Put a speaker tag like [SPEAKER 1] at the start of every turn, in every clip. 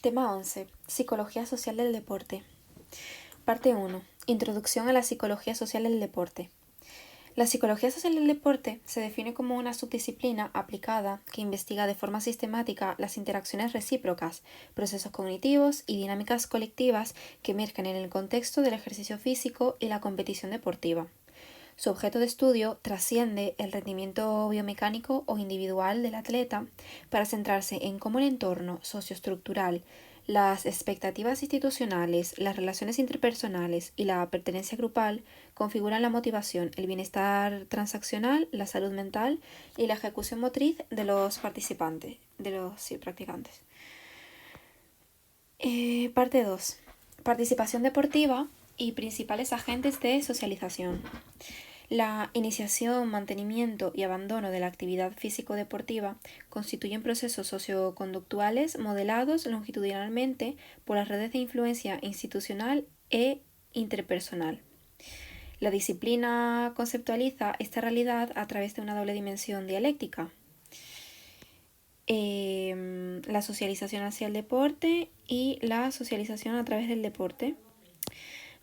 [SPEAKER 1] Tema 11. Psicología social del deporte. Parte 1. Introducción a la psicología social del deporte. La psicología social del deporte se define como una subdisciplina aplicada que investiga de forma sistemática las interacciones recíprocas, procesos cognitivos y dinámicas colectivas que emergen en el contexto del ejercicio físico y la competición deportiva. Su objeto de estudio trasciende el rendimiento biomecánico o individual del atleta para centrarse en cómo el entorno socioestructural, las expectativas institucionales, las relaciones interpersonales y la pertenencia grupal configuran la motivación, el bienestar transaccional, la salud mental y la ejecución motriz de los participantes, practicantes. Parte 2. Participación deportiva y principales agentes de socialización. La iniciación, mantenimiento y abandono de la actividad físico-deportiva constituyen procesos socioconductuales modelados longitudinalmente por las redes de influencia institucional e interpersonal. La disciplina conceptualiza esta realidad a través de una doble dimensión dialéctica. La socialización hacia el deporte y la socialización a través del deporte.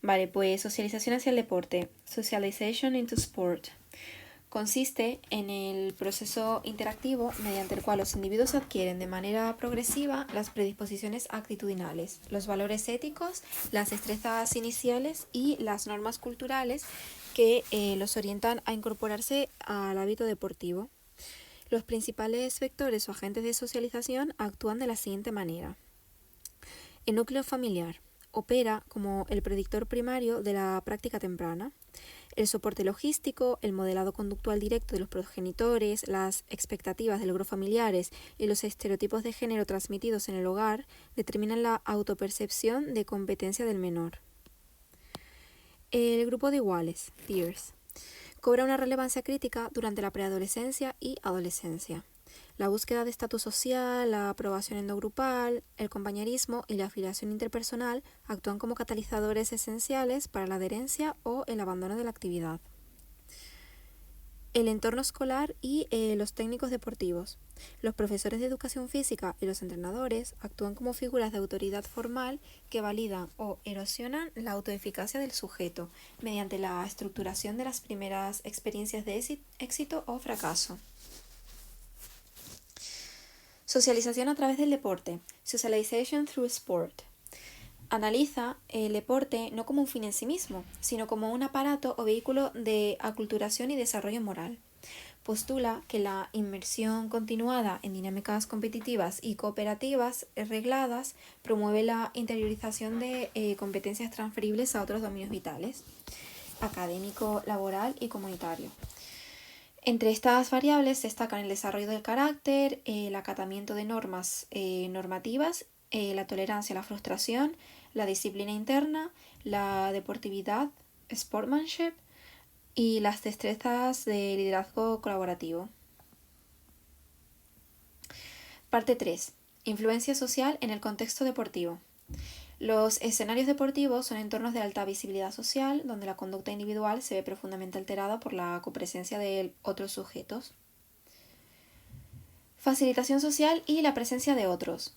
[SPEAKER 1] Vale, pues socialización hacia el deporte, socialization into sport, consiste en el proceso interactivo mediante el cual los individuos adquieren de manera progresiva las predisposiciones actitudinales, los valores éticos, las destrezas iniciales y las normas culturales que los orientan a incorporarse al hábito deportivo. Los principales vectores o agentes de socialización actúan de la siguiente manera. El núcleo familiar opera como el predictor primario de la práctica temprana. El soporte logístico, el modelado conductual directo de los progenitores, las expectativas de logros familiares y los estereotipos de género transmitidos en el hogar determinan la autopercepción de competencia del menor. El grupo de iguales, peers, cobra una relevancia crítica durante la preadolescencia y adolescencia. La búsqueda de estatus social, la aprobación endogrupal, el compañerismo y la afiliación interpersonal actúan como catalizadores esenciales para la adherencia o el abandono de la actividad. El entorno escolar y los técnicos deportivos. Los profesores de educación física y los entrenadores actúan como figuras de autoridad formal que validan o erosionan la autoeficacia del sujeto mediante la estructuración de las primeras experiencias de éxito o fracaso. Socialización a través del deporte. Socialization through sport. Analiza el deporte no como un fin en sí mismo, sino como un aparato o vehículo de aculturación y desarrollo moral. Postula que la inmersión continuada en dinámicas competitivas y cooperativas regladas promueve la interiorización de competencias transferibles a otros dominios vitales, académico, laboral y comunitario. Entre estas variables destacan el desarrollo del carácter, el acatamiento de normas normativas, la tolerancia a la frustración, la disciplina interna, la deportividad, sportsmanship y las destrezas de liderazgo colaborativo. Parte 3. Influencia social en el contexto deportivo. Los escenarios deportivos son entornos de alta visibilidad social, donde la conducta individual se ve profundamente alterada por la copresencia de otros sujetos. Facilitación social y la presencia de otros.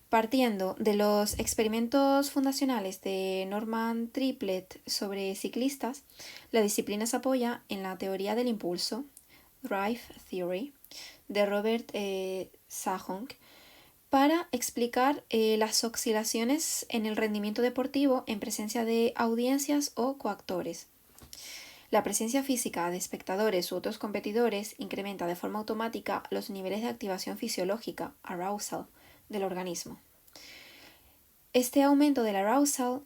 [SPEAKER 1] Partiendo de los experimentos fundacionales de Norman Triplett sobre ciclistas, la disciplina se apoya en la teoría del impulso, Drive Theory, de Robert Sahong, para explicar las oscilaciones en el rendimiento deportivo en presencia de audiencias o coactores. La presencia física de espectadores u otros competidores incrementa de forma automática los niveles de activación fisiológica, arousal, del organismo. Este aumento del arousal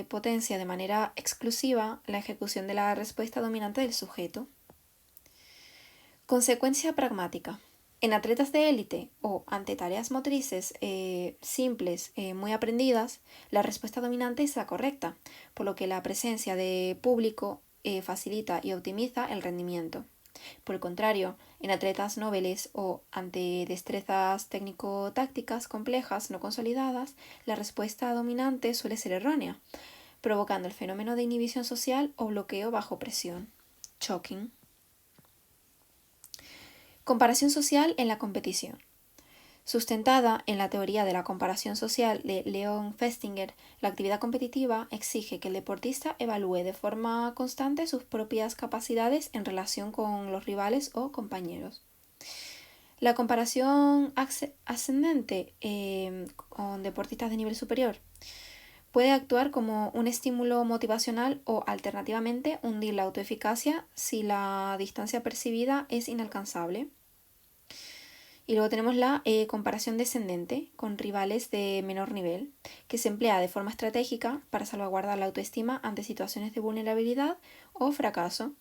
[SPEAKER 1] potencia de manera exclusiva la ejecución de la respuesta dominante del sujeto. Consecuencia pragmática. En atletas de élite o ante tareas motrices simples, muy aprendidas, la respuesta dominante es la correcta, por lo que la presencia de público facilita y optimiza el rendimiento. Por el contrario, en atletas noveles o ante destrezas técnico-tácticas complejas no consolidadas, la respuesta dominante suele ser errónea, provocando el fenómeno de inhibición social o bloqueo bajo presión. Choking. Comparación social en la competición. Sustentada en la teoría de la comparación social de Leon Festinger, la actividad competitiva exige que el deportista evalúe de forma constante sus propias capacidades en relación con los rivales o compañeros. La comparación ascendente con deportistas de nivel superior puede actuar como un estímulo motivacional o, alternativamente, hundir la autoeficacia si la distancia percibida es inalcanzable. Y luego tenemos la comparación descendente con rivales de menor nivel, que se emplea de forma estratégica para salvaguardar la autoestima ante situaciones de vulnerabilidad o fracaso.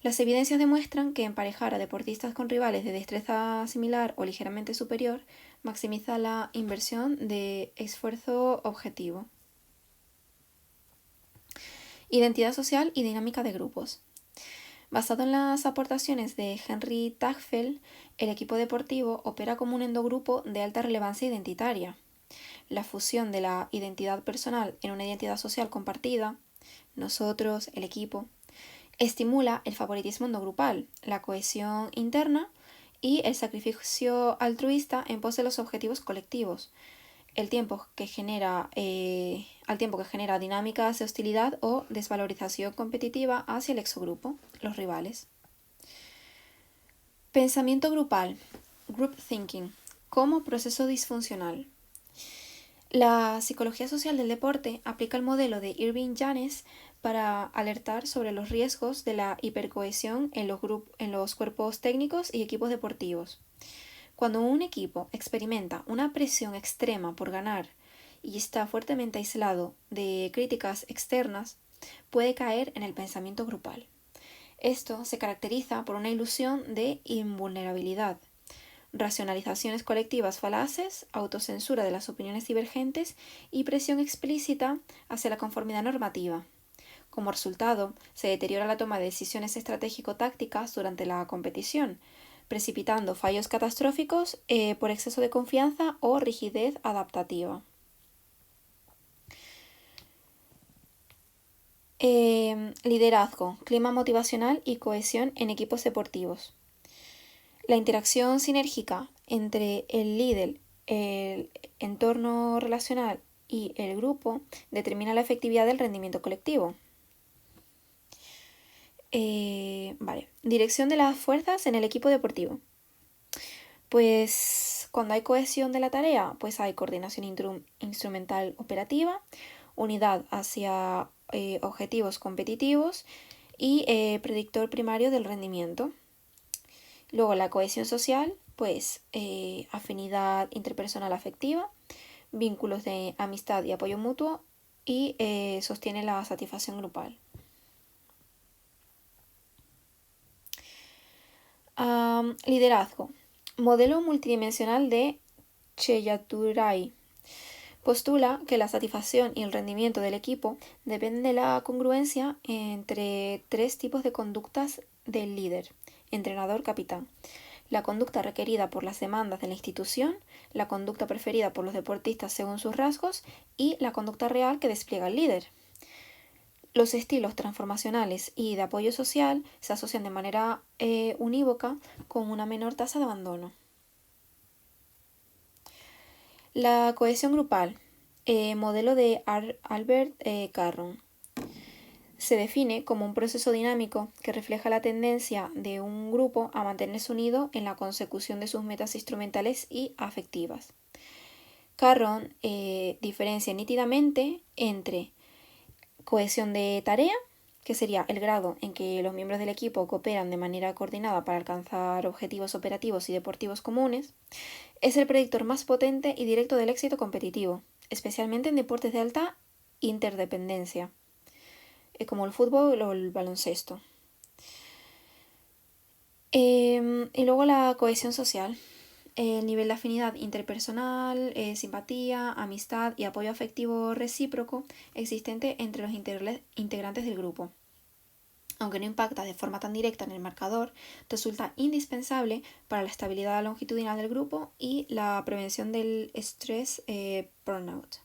[SPEAKER 1] Las evidencias demuestran que emparejar a deportistas con rivales de destreza similar o ligeramente superior maximiza la inversión de esfuerzo objetivo. Identidad social y dinámica de grupos. Basado en las aportaciones de Henry Tagfeld, el equipo deportivo opera como un endogrupo de alta relevancia identitaria. La fusión de la identidad personal en una identidad social compartida, nosotros, el equipo, estimula el favoritismo endogrupal, la cohesión interna y el sacrificio altruista en pos de los objetivos colectivos, al tiempo que genera dinámicas de hostilidad o desvalorización competitiva hacia el exogrupo, los rivales. Pensamiento grupal, group thinking, como proceso disfuncional. La psicología social del deporte aplica el modelo de Irving Janes para alertar sobre los riesgos de la hipercohesión en los cuerpos técnicos y equipos deportivos. Cuando un equipo experimenta una presión extrema por ganar y está fuertemente aislado de críticas externas, puede caer en el pensamiento grupal. Esto se caracteriza por una ilusión de invulnerabilidad, racionalizaciones colectivas falaces, autocensura de las opiniones divergentes y presión explícita hacia la conformidad normativa. Como resultado, se deteriora la toma de decisiones estratégico-tácticas durante la competición, precipitando fallos catastróficos por exceso de confianza o rigidez adaptativa. Liderazgo, clima motivacional y cohesión en equipos deportivos. La interacción sinérgica entre el líder, el entorno relacional y el grupo determina la efectividad del rendimiento colectivo. Dirección de las fuerzas en el equipo deportivo. Pues cuando hay cohesión de la tarea, pues hay coordinación instrumental operativa, unidad hacia objetivos competitivos y predictor primario del rendimiento. Luego la cohesión social, pues afinidad interpersonal afectiva, vínculos de amistad y apoyo mutuo y sostiene la satisfacción grupal. Liderazgo. Modelo multidimensional de Cheyaturai. Postula que la satisfacción y el rendimiento del equipo dependen de la congruencia entre tres tipos de conductas del líder, entrenador, capitán. La conducta requerida por las demandas de la institución, la conducta preferida por los deportistas según sus rasgos y la conducta real que despliega el líder. Los estilos transformacionales y de apoyo social se asocian de manera unívoca con una menor tasa de abandono. La cohesión grupal, modelo de Albert Carron, se define como un proceso dinámico que refleja la tendencia de un grupo a mantenerse unido en la consecución de sus metas instrumentales y afectivas. Carron diferencia nítidamente entre cohesión de tarea, que sería el grado en que los miembros del equipo cooperan de manera coordinada para alcanzar objetivos operativos y deportivos comunes, es el predictor más potente y directo del éxito competitivo, especialmente en deportes de alta interdependencia, como el fútbol o el baloncesto. Y luego la cohesión social, el nivel de afinidad interpersonal, simpatía, amistad y apoyo afectivo recíproco existente entre los integrantes del grupo. Aunque no impacta de forma tan directa en el marcador, resulta indispensable para la estabilidad longitudinal del grupo y la prevención del estrés burnout.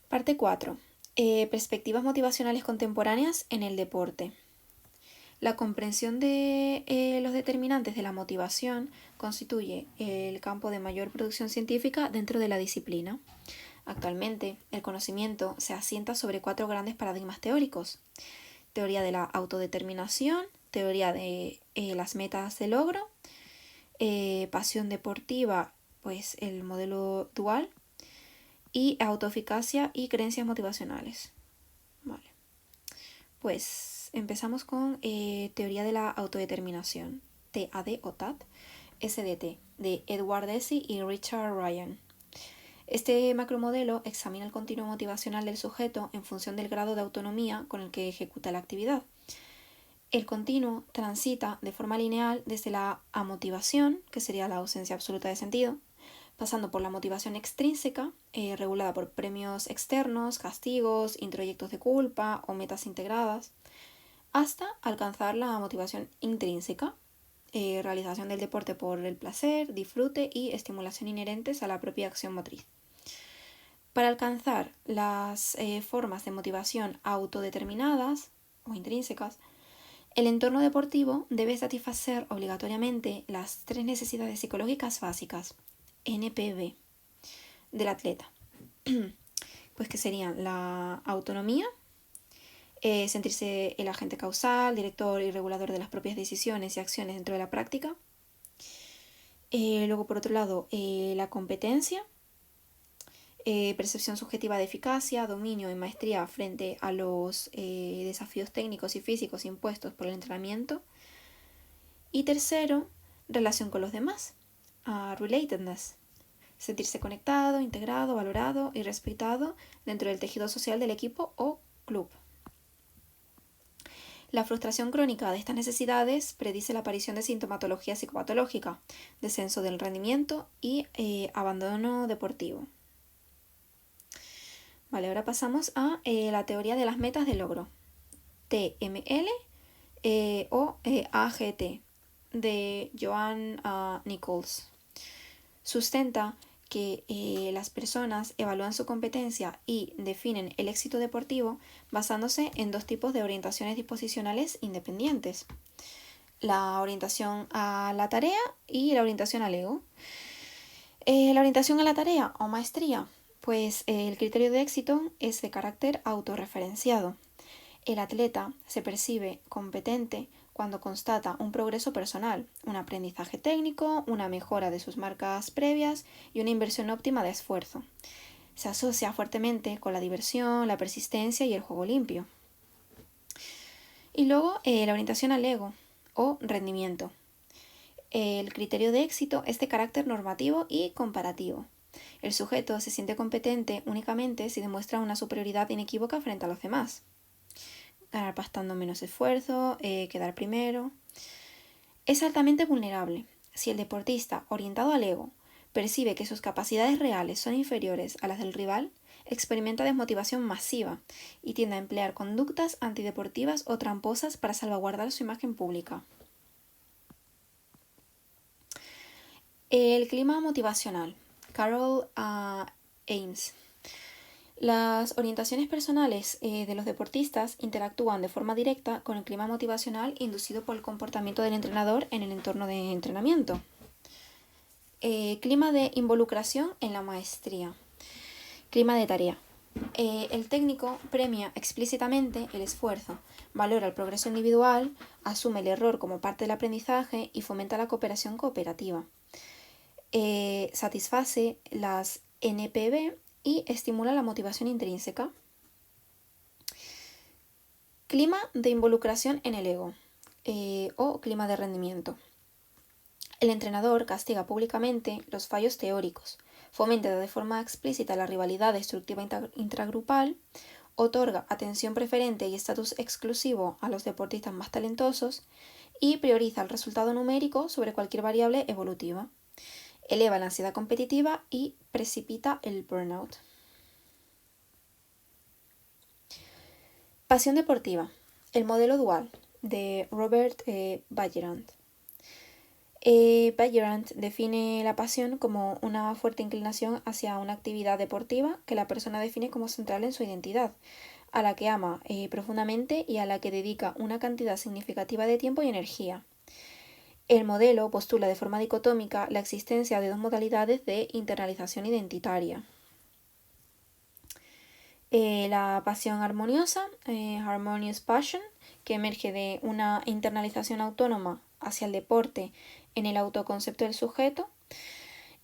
[SPEAKER 1] Parte 4. Perspectivas motivacionales contemporáneas en el deporte. La comprensión de los determinantes de la motivación constituye el campo de mayor producción científica dentro de la disciplina. Actualmente, el conocimiento se asienta sobre 4 grandes paradigmas teóricos: teoría de la autodeterminación, teoría de las metas de logro, pasión deportiva, pues el modelo dual, y autoeficacia y creencias motivacionales. Vale. Pues empezamos con teoría de la autodeterminación, TAD o TAD, SDT, de Edward Deci y Richard Ryan. Este macromodelo examina el continuo motivacional del sujeto en función del grado de autonomía con el que ejecuta la actividad. El continuo transita de forma lineal desde la amotivación, que sería la ausencia absoluta de sentido, pasando por la motivación extrínseca, regulada por premios externos, castigos, introyectos de culpa o metas integradas, hasta alcanzar la motivación intrínseca, realización del deporte por el placer, disfrute y estimulación inherentes a la propia acción motriz. Para alcanzar las formas de motivación autodeterminadas o intrínsecas, el entorno deportivo debe satisfacer obligatoriamente las 3 necesidades psicológicas básicas, NPB, del atleta, pues que serían la autonomía, sentirse el agente causal, director y regulador de las propias decisiones y acciones dentro de la práctica. Luego, por otro lado, la competencia, percepción subjetiva de eficacia, dominio y maestría frente a los desafíos técnicos y físicos impuestos por el entrenamiento. Y tercero, relación con los demás, relatedness, sentirse conectado, integrado, valorado y respetado dentro del tejido social del equipo o club. La frustración crónica de estas necesidades predice la aparición de sintomatología psicopatológica, descenso del rendimiento y abandono deportivo. Vale, ahora pasamos a la teoría de las metas de logro, TML o AGT, de Joan Nichols. Sustenta que las personas evalúan su competencia y definen el éxito deportivo basándose en 2 tipos de orientaciones disposicionales independientes: la orientación a la tarea y la orientación al ego. La orientación a la tarea o maestría, pues el criterio de éxito es de carácter autorreferenciado. El atleta se percibe competente cuando constata un progreso personal, un aprendizaje técnico, una mejora de sus marcas previas y una inversión óptima de esfuerzo. Se asocia fuertemente con la diversión, la persistencia y el juego limpio. Y luego la orientación al ego o rendimiento. El criterio de éxito es de carácter normativo y comparativo. El sujeto se siente competente únicamente si demuestra una superioridad inequívoca frente a los demás. Ganar bastante menos esfuerzo, quedar primero. Es altamente vulnerable. Si el deportista orientado al ego percibe que sus capacidades reales son inferiores a las del rival, experimenta desmotivación masiva y tiende a emplear conductas antideportivas o tramposas para salvaguardar su imagen pública. El clima motivacional. Carol Ames. Las orientaciones personales de los deportistas interactúan de forma directa con el clima motivacional inducido por el comportamiento del entrenador en el entorno de entrenamiento. Clima de involucración en la maestría. Clima de tarea. El técnico premia explícitamente el esfuerzo, valora el progreso individual, asume el error como parte del aprendizaje y fomenta la cooperación cooperativa. Satisface las NPB y estimula la motivación intrínseca. Clima de involucración en el ego o clima de rendimiento. El entrenador castiga públicamente los fallos teóricos, fomenta de forma explícita la rivalidad destructiva intragrupal, otorga atención preferente y estatus exclusivo a los deportistas más talentosos y prioriza el resultado numérico sobre cualquier variable evolutiva. Eleva la ansiedad competitiva y precipita el burnout. Pasión deportiva. El modelo dual, de Robert Bajorand. Bajorant define la pasión como una fuerte inclinación hacia una actividad deportiva que la persona define como central en su identidad, a la que ama profundamente y a la que dedica una cantidad significativa de tiempo y energía. El modelo postula de forma dicotómica la existencia de dos modalidades de internalización identitaria. La pasión armoniosa, harmonious passion, que emerge de una internalización autónoma hacia el deporte en el autoconcepto del sujeto.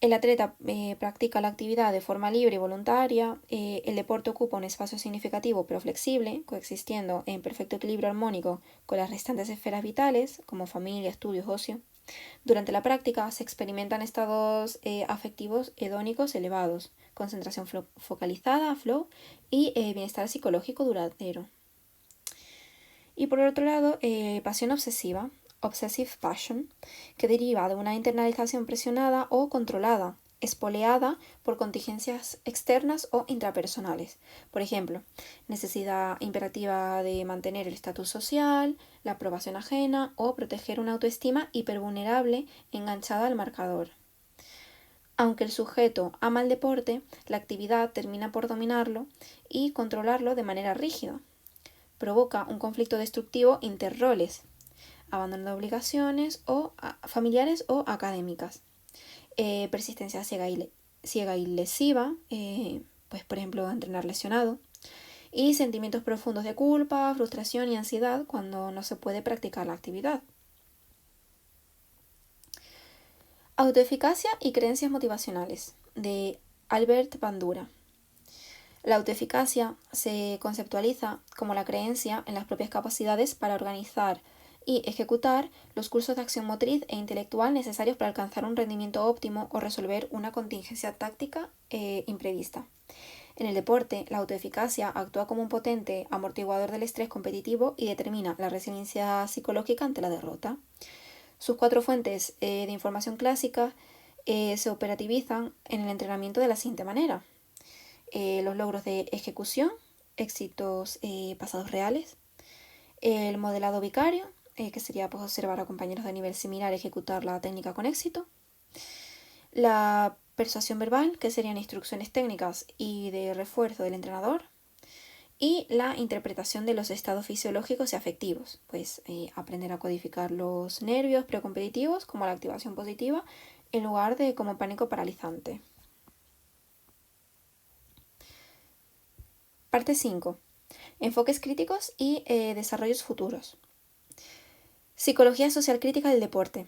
[SPEAKER 1] El atleta practica la actividad de forma libre y voluntaria. El deporte ocupa un espacio significativo pero flexible, coexistiendo en perfecto equilibrio armónico con las restantes esferas vitales, como familia, estudios, ocio. Durante la práctica se experimentan estados afectivos hedónicos elevados, concentración focalizada, flow, y bienestar psicológico duradero. Y por otro lado, pasión obsesiva, obsessive passion, que deriva de una internalización presionada o controlada, espoleada por contingencias externas o intrapersonales. Por ejemplo, necesidad imperativa de mantener el estatus social, la aprobación ajena o proteger una autoestima hipervulnerable enganchada al marcador. Aunque el sujeto ama el deporte, la actividad termina por dominarlo y controlarlo de manera rígida. Provoca un conflicto destructivo interroles, abandono de obligaciones familiares o académicas, persistencia ciega y lesiva, pues por ejemplo entrenar lesionado, y sentimientos profundos de culpa, frustración y ansiedad cuando no se puede practicar la actividad. Autoeficacia y creencias motivacionales, de Albert Bandura. La autoeficacia se conceptualiza como la creencia en las propias capacidades para organizar y ejecutar los cursos de acción motriz e intelectual necesarios para alcanzar un rendimiento óptimo o resolver una contingencia táctica imprevista. En el deporte, la autoeficacia actúa como un potente amortiguador del estrés competitivo y determina la resiliencia psicológica ante la derrota. Sus 4 fuentes de información clásica se operativizan en el entrenamiento de la siguiente manera. Los logros de ejecución, éxitos pasados reales, el modelado vicario, que sería pues, observar a compañeros de nivel similar ejecutar la técnica con éxito, la persuasión verbal, que serían instrucciones técnicas y de refuerzo del entrenador, y la interpretación de los estados fisiológicos y afectivos, pues aprender a codificar los nervios precompetitivos como la activación positiva en lugar de como pánico paralizante. Parte 5. Enfoques críticos y desarrollos futuros. Psicología social crítica del deporte.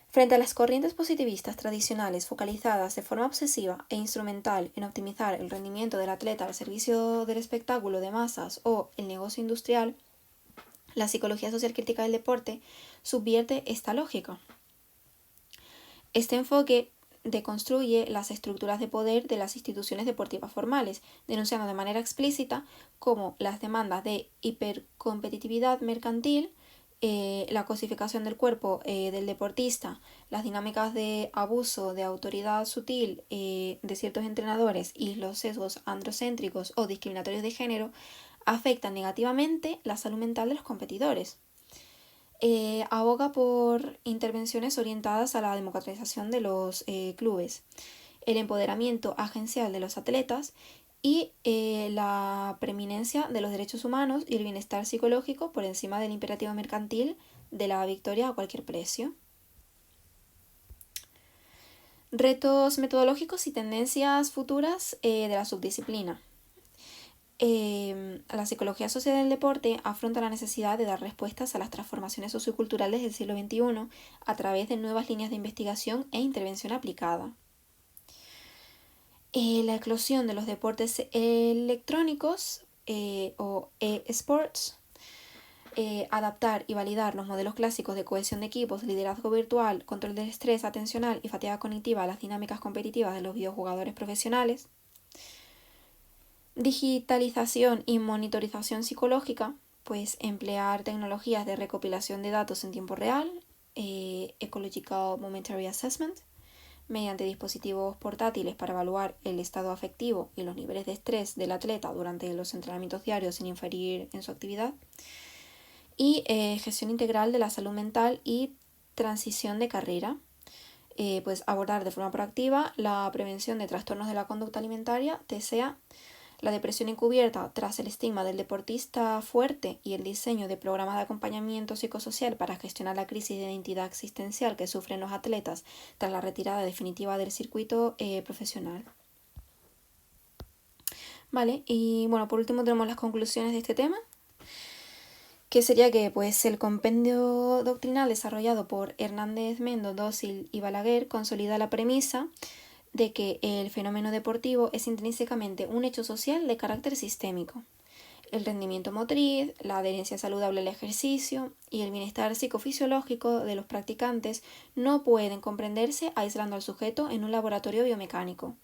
[SPEAKER 1] Frente a las corrientes positivistas tradicionales focalizadas de forma obsesiva e instrumental en optimizar el rendimiento del atleta al servicio del espectáculo de masas o el negocio industrial, la psicología social crítica del deporte subvierte esta lógica. Este enfoque deconstruye las estructuras de poder de las instituciones deportivas formales, denunciando de manera explícita cómo las demandas de hipercompetitividad mercantil, la cosificación del cuerpo del deportista, las dinámicas de abuso de autoridad sutil de ciertos entrenadores y los sesgos androcéntricos o discriminatorios de género afectan negativamente la salud mental de los competidores. Aboga por intervenciones orientadas a la democratización de los clubes, el empoderamiento agencial de los atletas y la preeminencia de los derechos humanos y el bienestar psicológico por encima del imperativo mercantil de la victoria a cualquier precio. Retos metodológicos y tendencias futuras de la subdisciplina. La psicología social del deporte afronta la necesidad de dar respuestas a las transformaciones socioculturales del siglo XXI a través de nuevas líneas de investigación e intervención aplicada. La eclosión de los deportes electrónicos o e-sports, adaptar y validar los modelos clásicos de cohesión de equipos, liderazgo virtual, control del estrés atencional y fatiga cognitiva a las dinámicas competitivas de los videojugadores profesionales. Digitalización y monitorización psicológica, pues emplear tecnologías de recopilación de datos en tiempo real, Ecological Momentary Assessment, mediante dispositivos portátiles para evaluar el estado afectivo y los niveles de estrés del atleta durante los entrenamientos diarios sin inferir en su actividad, y gestión integral de la salud mental y transición de carrera. Pues abordar de forma proactiva la prevención de trastornos de la conducta alimentaria, TSA, la depresión encubierta tras el estigma del deportista fuerte y el diseño de programas de acompañamiento psicosocial para gestionar la crisis de identidad existencial que sufren los atletas tras la retirada definitiva del circuito profesional. Vale, y bueno, por último tenemos las conclusiones de este tema, que sería que pues el compendio doctrinal desarrollado por Hernández Mendo, Dócil y Balaguer consolida la premisa de que el fenómeno deportivo es intrínsecamente un hecho social de carácter sistémico. El rendimiento motriz, la adherencia saludable al ejercicio y el bienestar psicofisiológico de los practicantes no pueden comprenderse aislando al sujeto en un laboratorio biomecánico.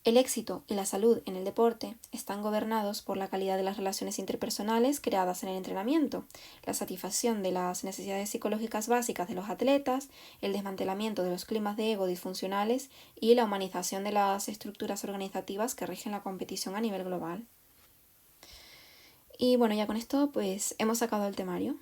[SPEAKER 1] El éxito y la salud en el deporte están gobernados por la calidad de las relaciones interpersonales creadas en el entrenamiento, la satisfacción de las necesidades psicológicas básicas de los atletas, el desmantelamiento de los climas de ego disfuncionales y la humanización de las estructuras organizativas que rigen la competición a nivel global. Y bueno, ya con esto pues hemos sacado el temario.